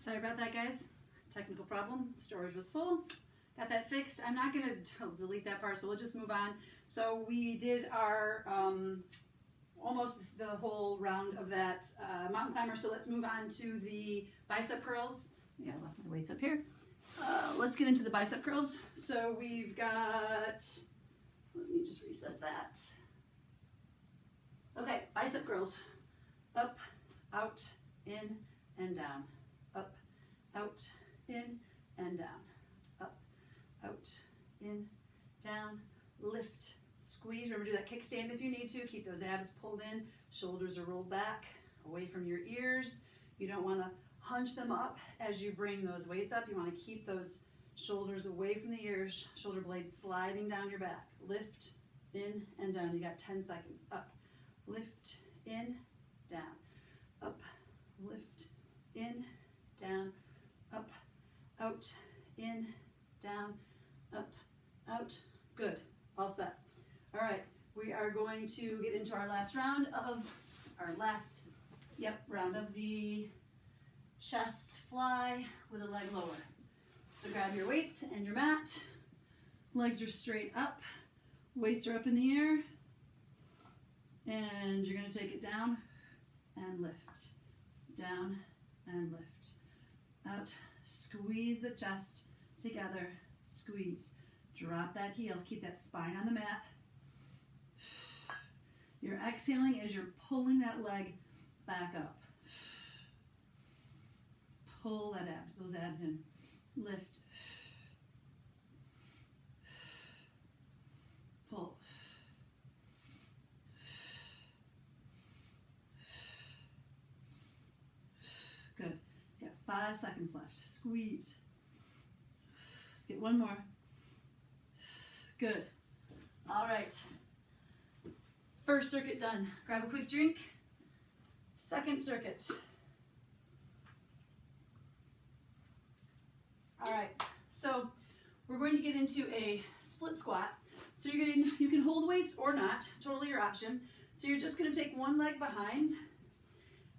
Sorry about that, guys. Technical problem. Storage was full. Got that fixed. I'm not going to delete that part, so we'll just move on. So we did our almost the whole round of that mountain climber. So let's move on to the bicep curls. Yeah, I left my weights up here. Let's get into the bicep curls. So we've got, let me just reset that. Okay, bicep curls. Up, out, in, and down. Up, out, in, and down. Up, out, in, down. Lift, squeeze. Remember, do that kickstand if you need to. Keep those abs pulled in. Shoulders are rolled back, away from your ears. You don't want to hunch them up as you bring those weights up. You want to keep those shoulders away from the ears. Shoulder blades sliding down your back. Lift, in, and down. You got 10 seconds. Up, lift, in, down. Up, lift, in, down. Up, out, in, down. Up, out. Good. All set. All right. We are going to get into our last round of round of the chest fly with a leg lower. So grab your weights and your mat. Legs are straight up. Weights are up in the air. And you're going to take it down and lift. Down and lift. Out. Squeeze the chest together. Squeeze. Drop that heel. Keep that spine on the mat. You're exhaling as you're pulling that leg back up. Pull that abs, those abs in. Lift. Pull. Good. You got 5 seconds left. Squeeze. Let's get one more. Good. All right. First circuit done. Grab a quick drink. Second circuit. All right. So we're going to get into a split squat. So you can hold weights or not. Totally your option. So you're just going to take one leg behind,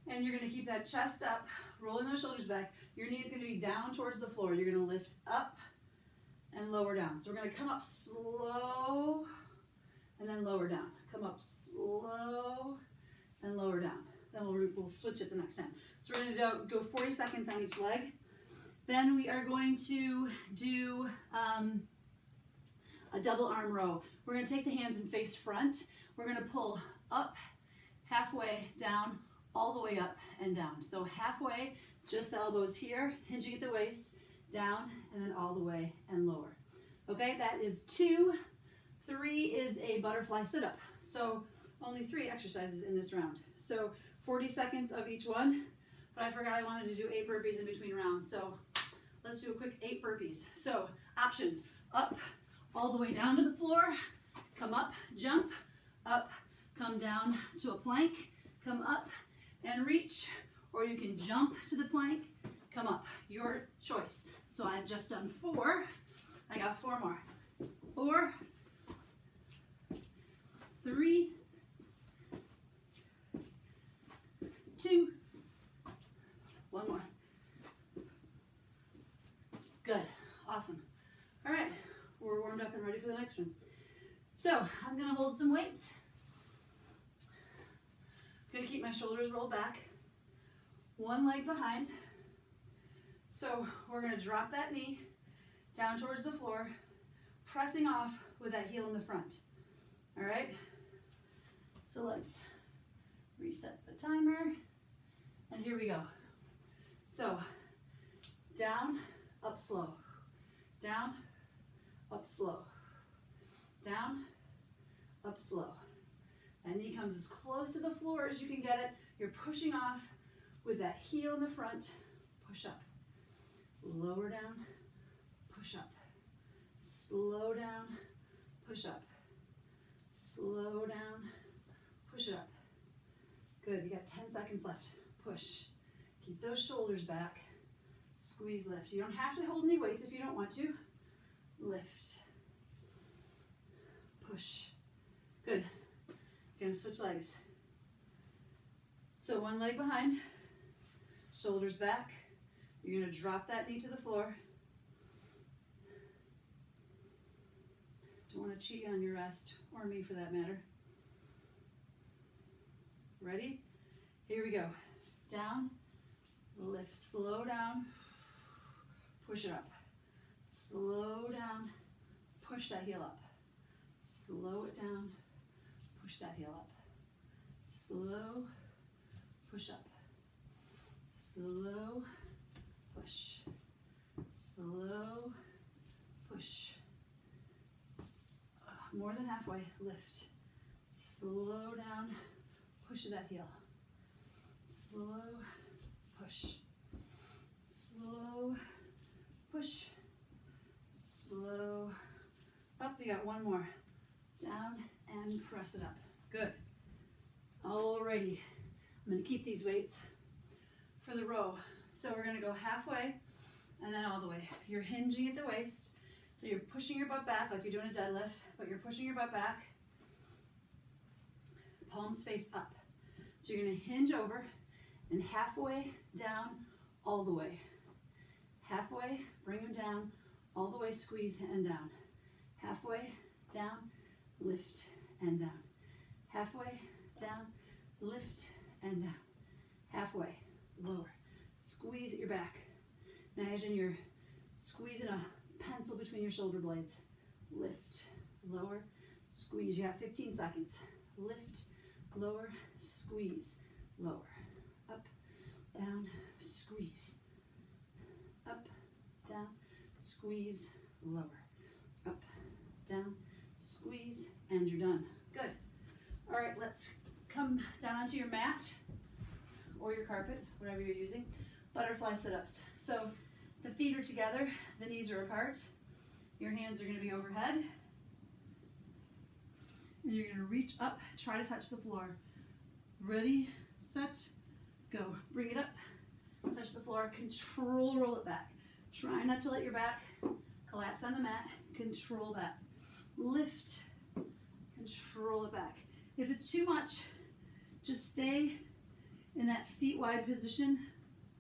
and you're going to keep that chest up, rolling those shoulders back. Your knee's going to be down towards the floor. You're going to lift up and lower down. So we're going to come up slow and then lower down. Come up slow and lower down. Then we'll switch it the next time. So we're going to go 40 seconds on each leg. Then we are going to do a double arm row. We're going to take the hands and face front. We're going to pull up, halfway, down, all the way up and down. So halfway, just the elbows here, hinging at the waist, down, and then all the way and lower. Okay, that is 2. 3 is a butterfly sit-up. So only 3 exercises in this round. So 40 seconds of each one, but I forgot I wanted to do 8 burpees in between rounds. So let's do a quick 8 burpees. So options: up, all the way down to the floor, come up, jump, up, come down to a plank, come up and reach, or you can jump to the plank, come up, your choice. So I've just done 4. I got 4 more. 4, 3, 2, 1 more. Good, awesome. All right, we're warmed up and ready for the next one. So I'm gonna hold some weights. Gonna keep my shoulders rolled back. One leg behind. So we're gonna drop that knee down towards the floor, pressing off with that heel in the front. All right? So let's reset the timer. And here we go. So down, up slow. Down, up slow. Down, up slow. That knee comes as close to the floor as you can get it. You're pushing off with that heel in the front. Push up. Lower down, push up. Slow down, push up. Slow down, push it up. Good, you got 10 seconds left. Push. Keep those shoulders back. Squeeze, lift. You don't have to hold any weights if you don't want to. Lift. Push. Good. You're gonna switch legs. So one leg behind, shoulders back, You're gonna drop that knee to the floor. Don't wanna cheat on your rest, or me for that matter. Ready? Here we go. Down, lift, slow down, push it up. Slow down, push that heel up. Slow it down, push that heel up. Slow, push up. Slow, push. Slow, push. More than halfway, lift. Slow down, push that heel. Slow, push. Slow, push. Slow, up. You got one more. Down and press it up. Good. Alrighty. I'm going to keep these weights for the row. So we're going to go halfway and then all the way. You're hinging at the waist. So you're pushing your butt back like you're doing a deadlift, but you're pushing your butt back. Palms face up. So you're going to hinge over and halfway down, all the way. Halfway, bring them down, all the way, squeeze and down. Halfway, down, lift and down. Halfway, down, lift and down. Halfway, lower. Squeeze at your back. Imagine you're squeezing a pencil between your shoulder blades. Lift, lower, squeeze. You have 15 seconds. Lift, lower, squeeze, lower. Up, down, squeeze. Up, down, squeeze, lower. Up, down, squeeze, and you're done. Good. All right, let's come down onto your mat or your carpet, whatever you're using. Butterfly sit-ups. So the feet are together, the knees are apart. Your hands are going to be overhead. And you're going to reach up, try to touch the floor. Ready, set, go. Bring it up, touch the floor, control, roll it back. Try not to let your back collapse on the mat. Control that. Lift, control it back. If it's too much, just stay in that feet wide position,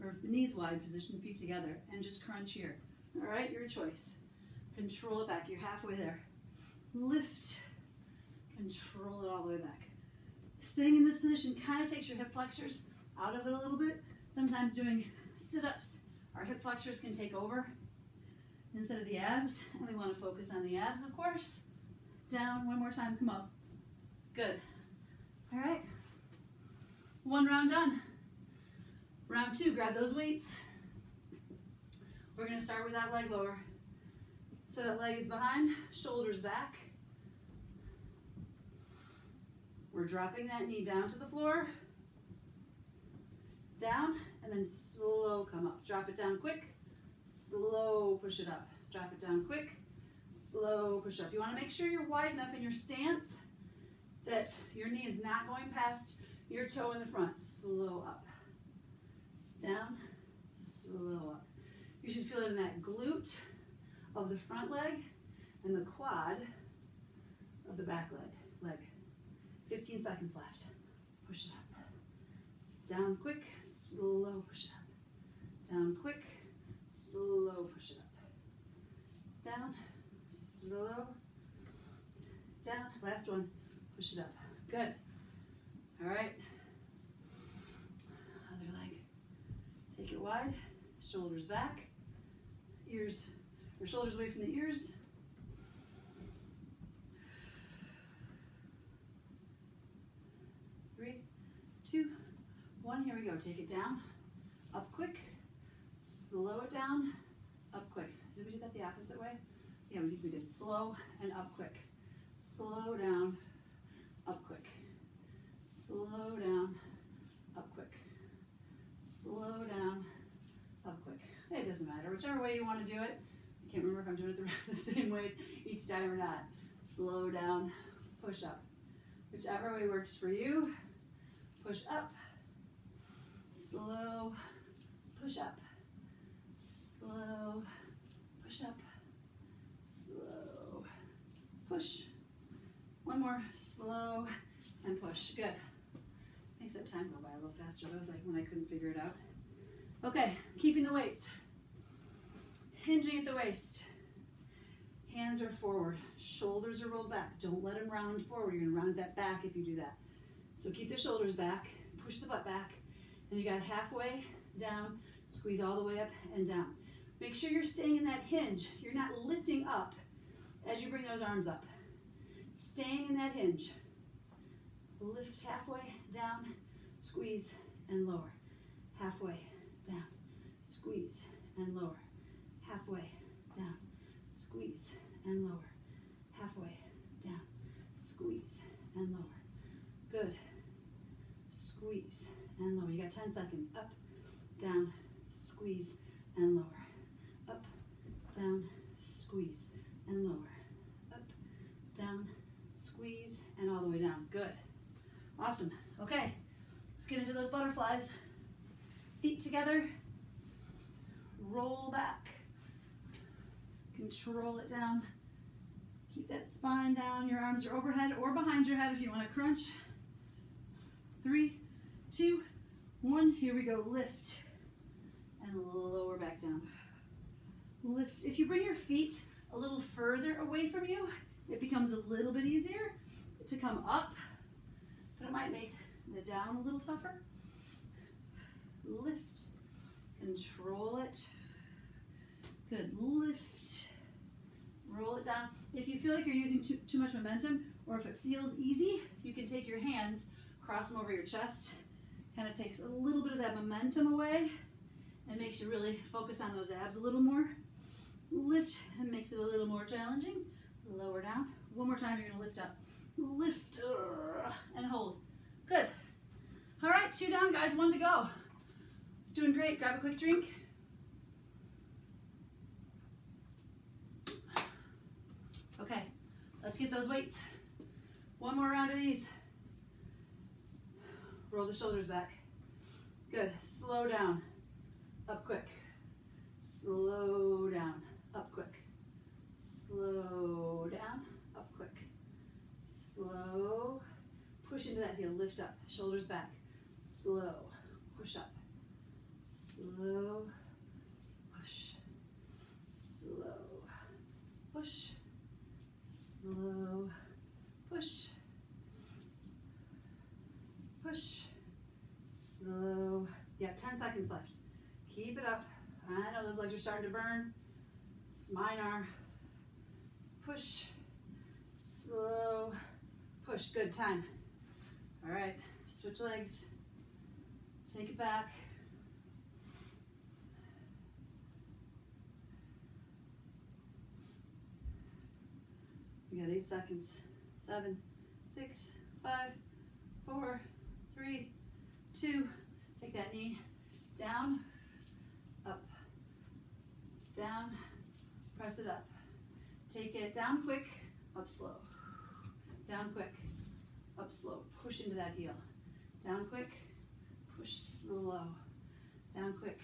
or knees wide position, feet together, and just crunch here. All right, your choice. Control it back. You're halfway there. Lift, control it all the way back. Staying in this position kind of takes your hip flexors out of it a little bit. Sometimes doing sit-ups, our hip flexors can take over instead of the abs, and we want to focus on the abs, of course. Down, one more time, come up. Good. All right. One round done. Round two, grab those weights. We're going to start with that leg lower. So that leg is behind, shoulders back. We're dropping that knee down to the floor. Down, and then slow come up. Drop it down quick, slow push it up. Drop it down quick, slow push up. You want to make sure you're wide enough in your stance that your knee is not going past your toe in the front. Slow up. Down, slow up. You should feel it in that glute of the front leg and the quad of the back leg. 15 seconds left. Push it up. Down quick, slow push it up. Down quick, slow push it up. Down, slow, down. Last one, push it up. Good. All right. Other leg. Take it wide, shoulders back, ears, or shoulders away from the ears. Three, two, one. Here we go. Take it down, up quick, slow it down, up quick. Did we do that the opposite way? Yeah, we did slow and up quick. Slow down, up quick. Slow down, up quick. Slow down, up quick. It doesn't matter, whichever way you want to do it. I can't remember if I'm doing it the same way each time or not. Slow down, push up. Whichever way works for you. Push up, slow, push up, slow, push up, slow, push. One more, slow, and push. Good. Makes that time go by a little faster. That was like when I couldn't figure it out. Okay, keeping the weights. Hinging at the waist. Hands are forward. Shoulders are rolled back. Don't let them round forward. You're gonna round that back if you do that. So keep the shoulders back. Push the butt back. And you got halfway down. Squeeze all the way up and down. Make sure you're staying in that hinge. You're not lifting up as you bring those arms up. Staying in that hinge. Lift halfway down, squeeze and lower. Halfway down, squeeze and lower. Halfway down, squeeze and lower. Halfway down, squeeze and lower. Good. Squeeze and lower. You got 10 seconds. Up, down, squeeze and lower. Up, down, squeeze and lower. Up, down, squeeze and all the way down. Good. Awesome. Okay, let's get into those butterflies. Feet together. Roll back. Control it down. Keep that spine down. Your arms are overhead or behind your head if you want to crunch. 3, 2, 1. Here we go. Lift and lower back down. Lift. If you bring your feet a little further away from you, it becomes a little bit easier to come up, but it might make the down a little tougher. Lift. Control it. Good. Lift. Roll it down. If you feel like you're using too much momentum, or if it feels easy, you can take your hands, cross them over your chest. Kind of takes a little bit of that momentum away and makes you really focus on those abs a little more. Lift and makes it a little more challenging. Lower down. One more time, you're going to lift up. Lift and hold. Good. All right, 2 down, guys, 1 to go. Doing great. Grab a quick drink. Okay, let's get those weights. 1 more round of these. Roll the shoulders back. Good. Slow down. Up quick. Slow down. Up quick. Slow down. Up quick. Slow. Push into that heel. Lift up. Shoulders back. Slow. Push up. Slow. Push. Slow. Push. Slow. Push. Push. Slow. Yeah, 10 seconds left. Keep it up. I know those legs are starting to burn. Mine are. Push. Slow. Push. Good. Time. All right. Switch legs. Take it back. We got 8 seconds. 7, 6, 5, 4, 3, 2. Take that knee down, up, down, press it up. Take it down quick, up slow. Down quick, up slow. Push into that heel. Down quick, push slow. Down quick,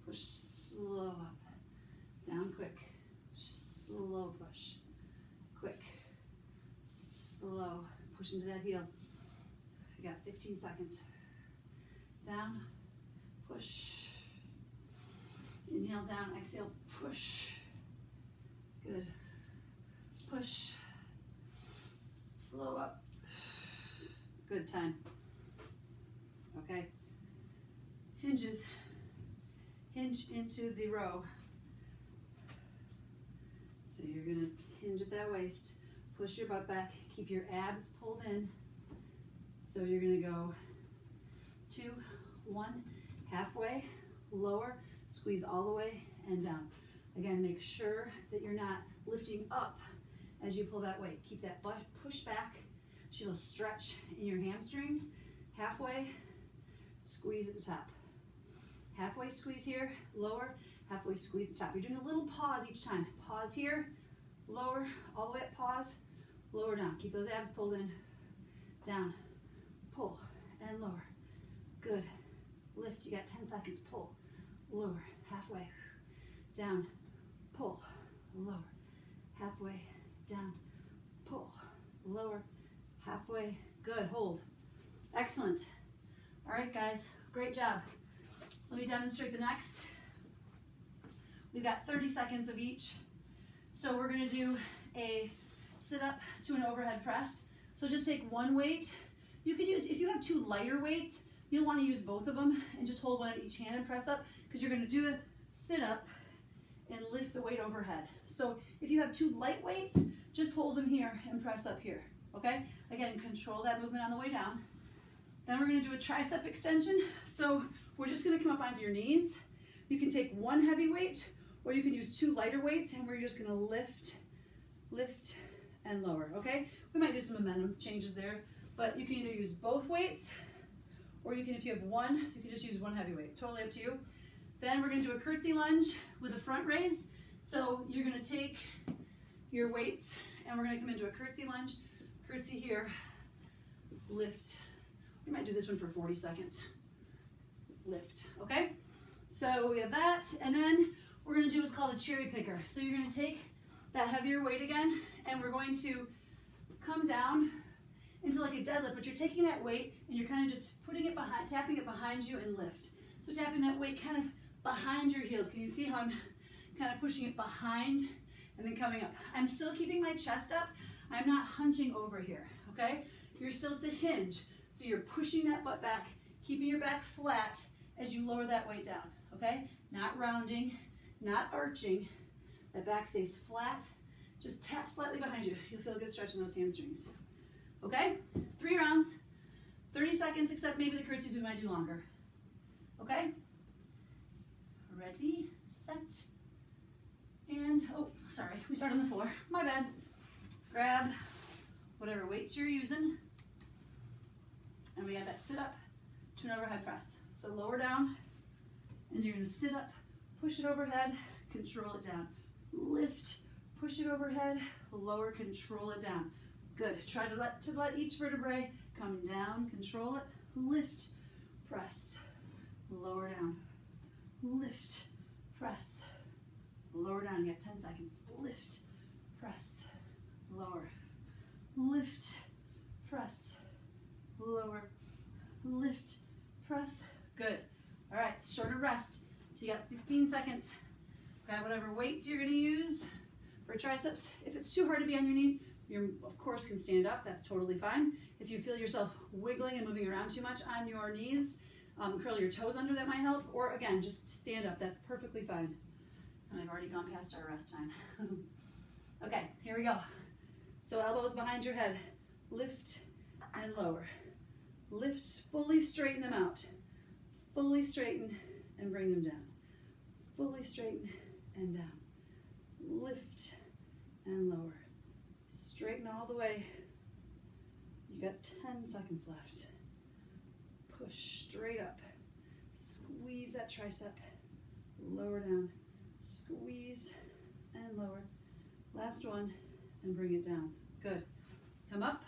push slow up. Down quick, slow push. Quick, slow, push into that heel. You got 15 seconds. Down, push. Inhale down, exhale, push. Good. Push. Slow up. Good. Time. Okay. Hinges. Hinge into the row. So you're going to hinge at that waist. Push your butt back. Keep your abs pulled in. So you're going to go 2, 1, halfway, lower, squeeze all the way and down. Again, make sure that you're not lifting up as you pull that weight. Keep that butt pushed back. So you'll stretch in your hamstrings. Halfway, squeeze at the top. Halfway squeeze here, lower, halfway squeeze at the top. You're doing a little pause each time. Pause here, lower, all the way up, pause, lower down. Keep those abs pulled in, down, pull, and lower. Good. Lift, you got 10 seconds. Pull, lower, halfway, down, pull, lower, halfway, down, pull, lower, halfway. Good, hold. Excellent. All right, guys, great job. Let me demonstrate the next. We've got 30 seconds of each. So we're gonna do a sit up to an overhead press. So just take one weight. You can use, if you have two lighter weights, you'll wanna use both of them and just hold one in each hand and press up, because you're gonna do a sit up and lift the weight overhead. So if you have two light weights, just hold them here and press up here, okay? Again, control that movement on the way down. Then we're gonna do a tricep extension. So we're just gonna come up onto your knees. You can take one heavy weight, or you can use two lighter weights, and we're just gonna lift, lift, and lower, okay? We might do some momentum changes there, but you can either use both weights, or you can, if you have one, you can just use one heavy weight. Totally up to you. Then we're gonna do a curtsy lunge with a front raise. So you're gonna take your weights, and we're gonna come into a curtsy lunge, curtsy here, lift. We might do this one for 40 seconds. Lift, okay? So we have that, and then we're gonna do what's called a cherry picker. So you're gonna take that heavier weight again, and we're going to come down into like a deadlift, but you're taking that weight and you're kind of just putting it behind, tapping it behind you and lift. So tapping that weight kind of behind your heels. Can you see how I'm kind of pushing it behind and then coming up? I'm still keeping my chest up. I'm not hunching over here, okay? You're still, it's a hinge. So you're pushing that butt back, keeping your back flat as you lower that weight down, okay? Not rounding, not arching. That back stays flat. Just tap slightly behind you. You'll feel a good stretch in those hamstrings. Okay? 3 rounds, 30 seconds, except maybe the curtsies we might do longer. Okay? Ready, set, and, oh, sorry, we start on the floor. My bad. Grab whatever weights you're using, and we got that sit up to an overhead press. So lower down, and you're gonna sit up, push it overhead, control it down. Lift, push it overhead, lower, control it down. Good. Try to let each vertebrae come down, control it, lift, press, lower down, lift, press, lower down. You got 10 seconds. Lift, press, lower, lift, press, lower, lift, press. Good. All right, shorter rest. So you got 15 seconds. Grab whatever weights you're gonna use for triceps. If it's too hard to be on your knees, you of course can stand up, that's totally fine. If you feel yourself wiggling and moving around too much on your knees, curl your toes under, that might help, or again, just stand up, that's perfectly fine. And I've already gone past our rest time. Okay, here we go. So elbows behind your head, lift and lower. Lift, fully straighten them out. Fully straighten and bring them down. Fully straighten and down. Lift and lower. Straighten all the way. You got 10 seconds left. Push straight up. Squeeze that tricep. Lower down. Squeeze and lower. Last one, and bring it down. Good. Come up.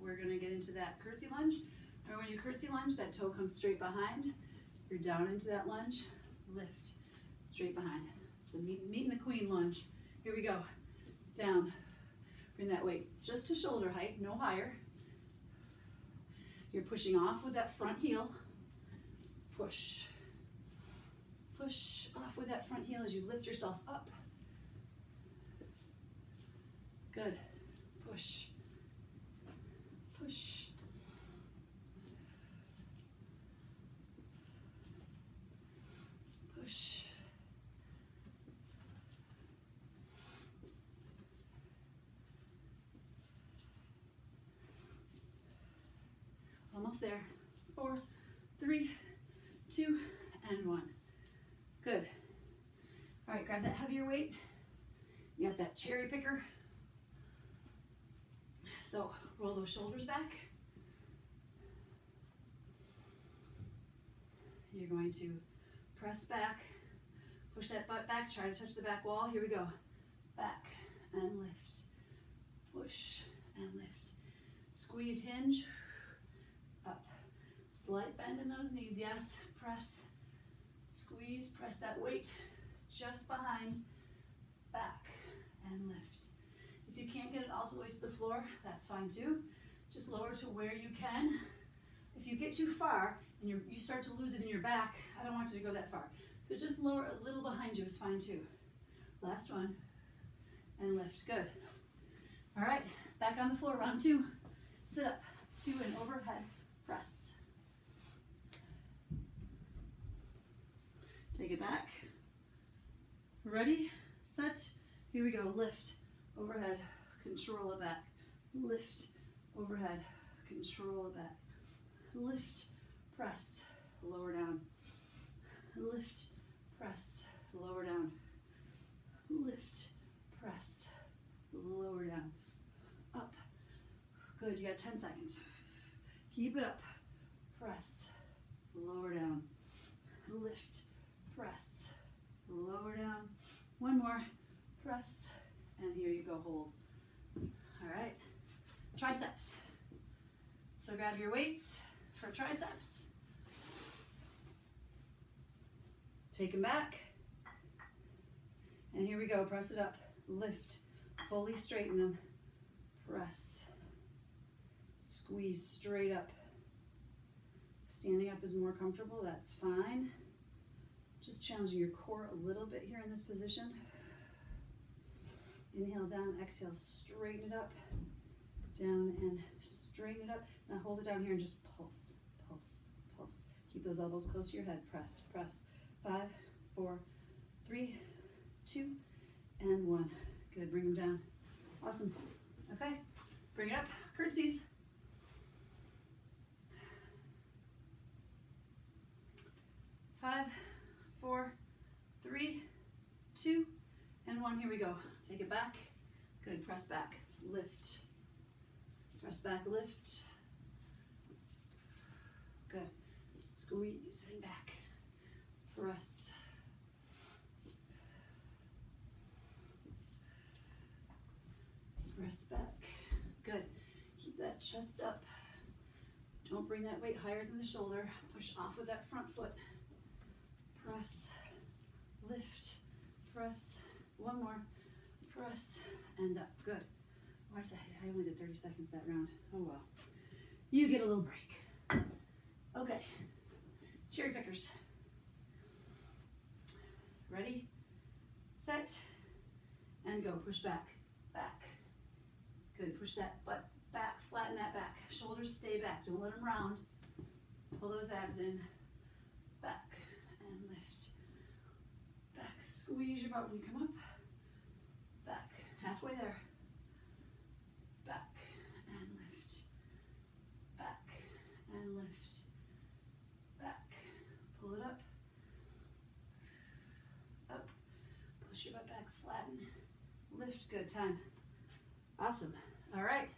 We're gonna get into that curtsy lunge. Remember, when you curtsy lunge, that toe comes straight behind. You're down into that lunge. Lift, straight behind. It's the meeting the queen lunge. Here we go. Down. Bring that weight just to shoulder height, no higher. You're pushing off with that front heel. Push. Push off with that front heel as you lift yourself up. Good. Push. Push. Push. Almost there. 4, 3, 2, and 1. Good. All right, grab that heavier weight. You got that cherry picker. So roll those shoulders back. You're going to press back, push that butt back, try to touch the back wall. Here we go. Back and lift. Push and lift. Squeeze, hinge. Up. Slight bend in those knees, yes. Press, squeeze, press that weight just behind, back, and lift. If you can't get it all the way to the floor, that's fine too. Just lower to where you can. If you get too far and you start to lose it in your back, I don't want you to go that far. So just lower a little behind you is fine too. Last one, and lift, good. All right, back on the floor, round 2. Sit up, 2 and overhead press. Take it back. Ready, set, here we go. Lift, overhead, control it back. Lift, overhead, control it back. Lift, press, lower down. Lift, press, lower down. Lift, press, lower down. Up. Good, you got 10 seconds. Keep it up. Press, lower down. Lift, press, lower down. One more. Press, and here you go, hold. All right. Triceps. So grab your weights for triceps. Take them back. And here we go, press it up. Lift, fully straighten them. Press. Squeeze straight up. Standing up is more comfortable, that's fine. Just challenging your core a little bit here in this position. Inhale down, exhale, straighten it up. Down and straighten it up. Now hold it down here and just pulse, pulse, pulse. Keep those elbows close to your head. Press, press. 5, 4, 3, 2, and 1. Good, bring them down. Awesome. Okay, bring it up. Curtsies. 5, 4, 3, 2, and 1. Here we go. Take it back. Good, press back. Lift. Press back, lift. Good. Squeezing back. Press. Press back. Good. Keep that chest up. Don't bring that weight higher than the shoulder. Push off with that front foot. Press. Lift. Press. One more. Press. And up. Good. Oh, I only did 30 seconds that round. Oh well. You get a little break. Okay. Cherry pickers. Ready? Set. And go. Push back. Back. Good. Push that butt back. Flatten that back. Shoulders stay back. Don't let them round. Pull those abs in. Back. And lift. Back. Squeeze your butt when you come up. Back. Halfway there. Back. And lift. Back. And lift. Back. Pull it up. Up. Push your butt back. Flatten. Lift. Good. 10. Awesome. All right.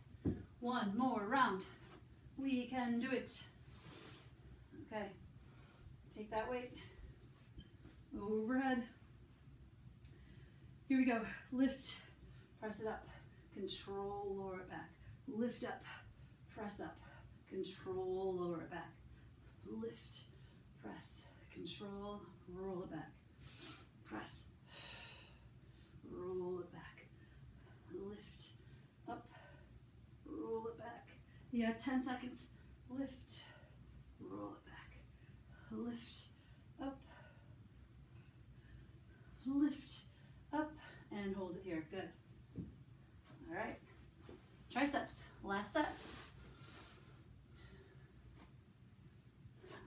One more round. We can do it. Okay. Take that weight. Overhead. Here we go. Lift. Press it up. Control. Lower it back. Lift up. Press up. Control. Lower it back. Lift. Press. Control. Roll it back. Press. Roll it back. Lift. Up. Roll it back. You have 10 seconds. Lift. Roll it back. Lift. Up. Lift. Up. And hold it here. Good. All right. Triceps. Last set.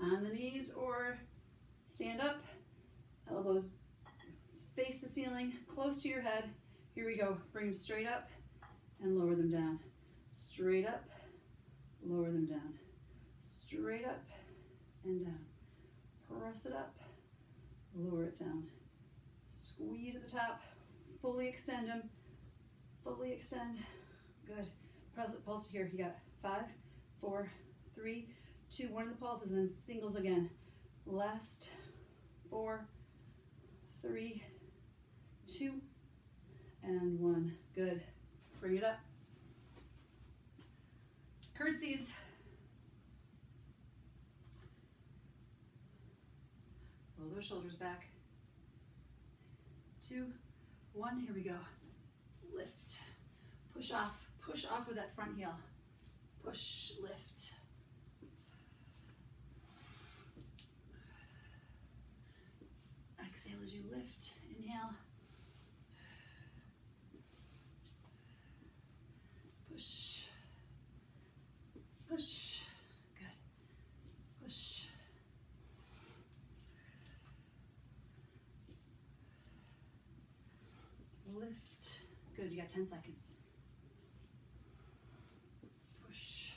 On the knees or stand up. Elbows face the ceiling, close to your head. Here we go. Bring them straight up and lower them down. Straight up, lower them down. Straight up and down. Press it up, lower it down. Squeeze at the top, fully extend them. Fully extend. Good. Press it, pulse here. You got 5, 4, 3, 2, one of the pulses, and then singles again. Last 4, 3, 2, and 1. Good. Bring it up. Curtsies. Roll those shoulders back. 2, 1. Here we go. Lift. Push off. Push off with that front heel. Push, lift. Exhale as you lift. Inhale. Push. Push. Good. Push. Lift. Good, you got 10 seconds. Push.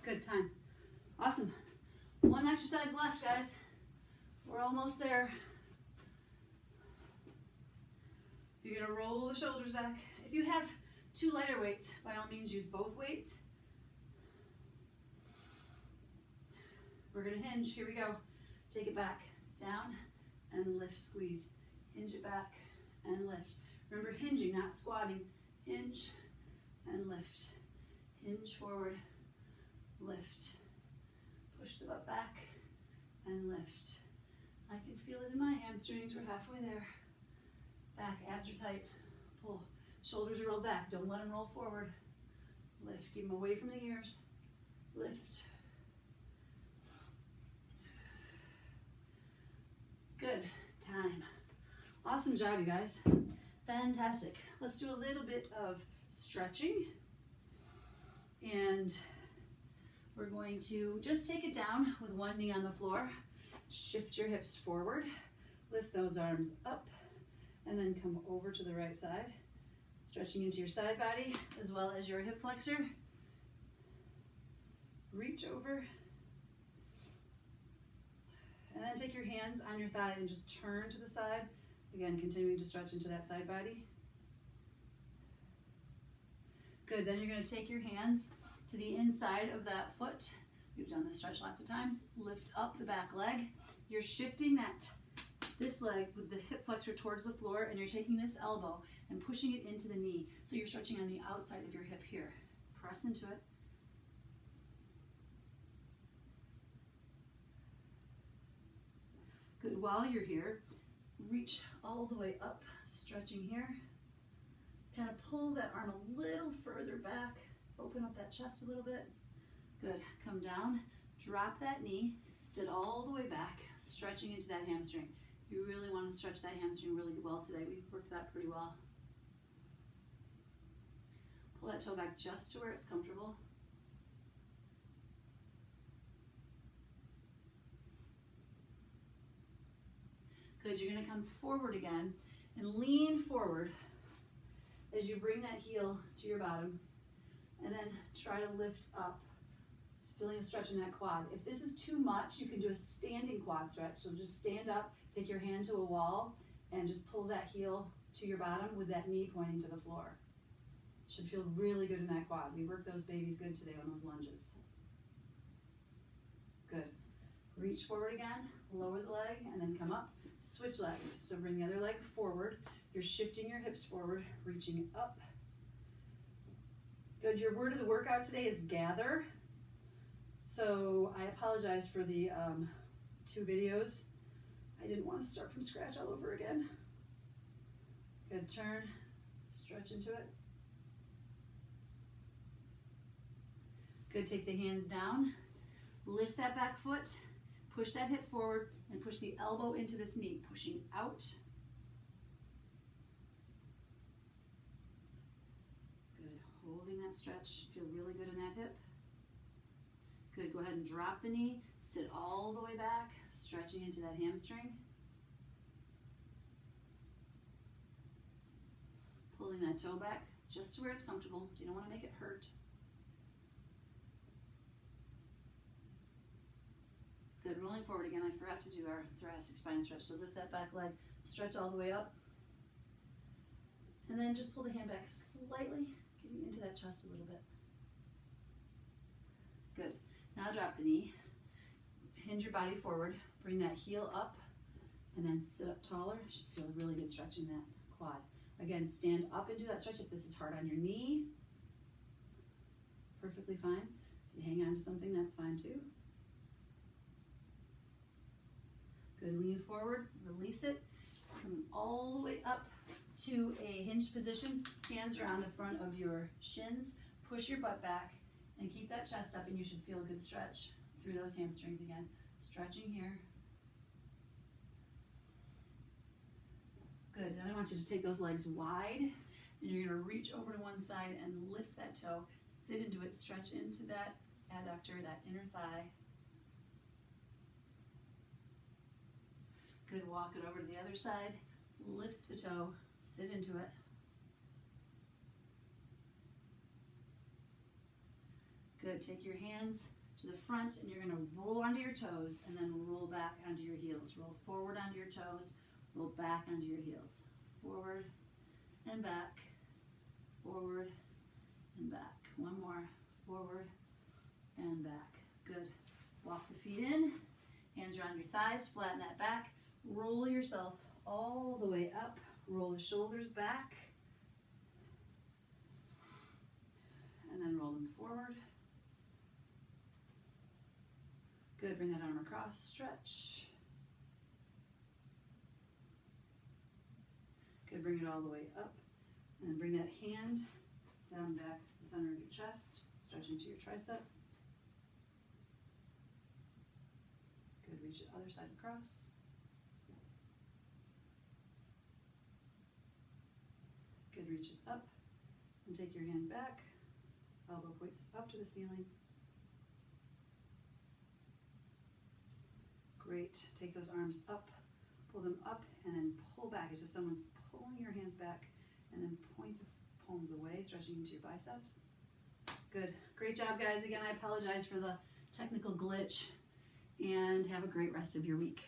Good time. Awesome. One exercise left, guys. We're almost there. You're gonna roll the shoulders back. If you have 2 lighter weights, by all means use both weights. We're gonna hinge, here we go. Take it back, down, and lift, squeeze. Hinge it back, and lift. Remember hinging, not squatting. Hinge, and lift. Hinge forward, lift. Push the butt back, and lift. I can feel it in my hamstrings, we're halfway there. Back, abs are tight, pull. Shoulders are rolled back, don't let them roll forward. Lift, keep them away from the ears. Lift. Good, time. Awesome job, you guys. Fantastic. Let's do a little bit of stretching. And we're going to just take it down with one knee on the floor. Shift your hips forward. Lift those arms up. And then come over to the right side. Stretching into your side body as well as your hip flexor. Reach over. And then take your hands on your thigh and just turn to the side. Again, continuing to stretch into that side body. Good, then you're gonna take your hands to the inside of that foot. We've done this stretch lots of times. Lift up the back leg. You're shifting this leg with the hip flexor towards the floor, and you're taking this elbow and pushing it into the knee. So you're stretching on the outside of your hip here. Press into it. Good, while you're here, reach all the way up, stretching here. Kind of pull that arm a little further back, open up that chest a little bit. Good, come down, drop that knee, sit all the way back, stretching into that hamstring. You really want to stretch that hamstring really well today. We worked that pretty well. Pull that toe back just to where it's comfortable. Good, you're gonna come forward again and lean forward as you bring that heel to your bottom, and then try to lift up, feeling a stretch in that quad. If this is too much, you can do a standing quad stretch. So just stand up, take your hand to a wall, and just pull that heel to your bottom with that knee pointing to the floor. Should feel really good in that quad. We worked those babies good today on those lunges. Good. Reach forward again, lower the leg, and then come up. Switch legs. So bring the other leg forward. You're shifting your hips forward, reaching up. Good. Your word of the workout today is gather. So I apologize for the 2 videos. I didn't want to start from scratch all over again. Good, turn, stretch into it. Good, take the hands down, lift that back foot, push that hip forward, and push the elbow into this knee, pushing out. Good, holding that stretch, feel really good in that hip. Good, go ahead and drop the knee, sit all the way back, stretching into that hamstring. Pulling that toe back just to where it's comfortable. You don't want to make it hurt. Good, rolling forward again. I forgot to do our thoracic spine stretch, so lift that back leg, stretch all the way up. And then just pull the hand back slightly, getting into that chest a little bit. Good. Now drop the knee, hinge your body forward, bring that heel up, and then sit up taller. You should feel a really good stretch in that quad. Again, stand up and do that stretch if this is hard on your knee. Perfectly fine. If you hang on to something, that's fine too. Good, lean forward, release it. Come all the way up to a hinged position. Hands are on the front of your shins. Push your butt back and keep that chest up, and you should feel a good stretch. through those hamstrings again. Stretching here. Good, then I want you to take those legs wide, and you're gonna reach over to one side and lift that toe, sit into it, stretch into that adductor, that inner thigh. Good, walk it over to the other side, lift the toe, sit into it. Good, take your hands to the front and you're gonna roll onto your toes and then roll back onto your heels. Roll forward onto your toes, roll back onto your heels. Forward and back, forward and back. One more, forward and back. Good, walk the feet in, hands around your thighs, flatten that back, roll yourself all the way up, roll the shoulders back, and then roll them forward. Good, bring that arm across, stretch. Good, bring it all the way up. And then bring that hand down back the center of your chest, stretch into your tricep. Good, reach the other side across. Good, reach it up. And take your hand back, elbow points up to the ceiling. Great, take those arms up, pull them up, and then pull back as if someone's pulling your hands back, and then point the palms away, stretching into your biceps. Good, great job guys. Again, I apologize for the technical glitch, and have a great rest of your week.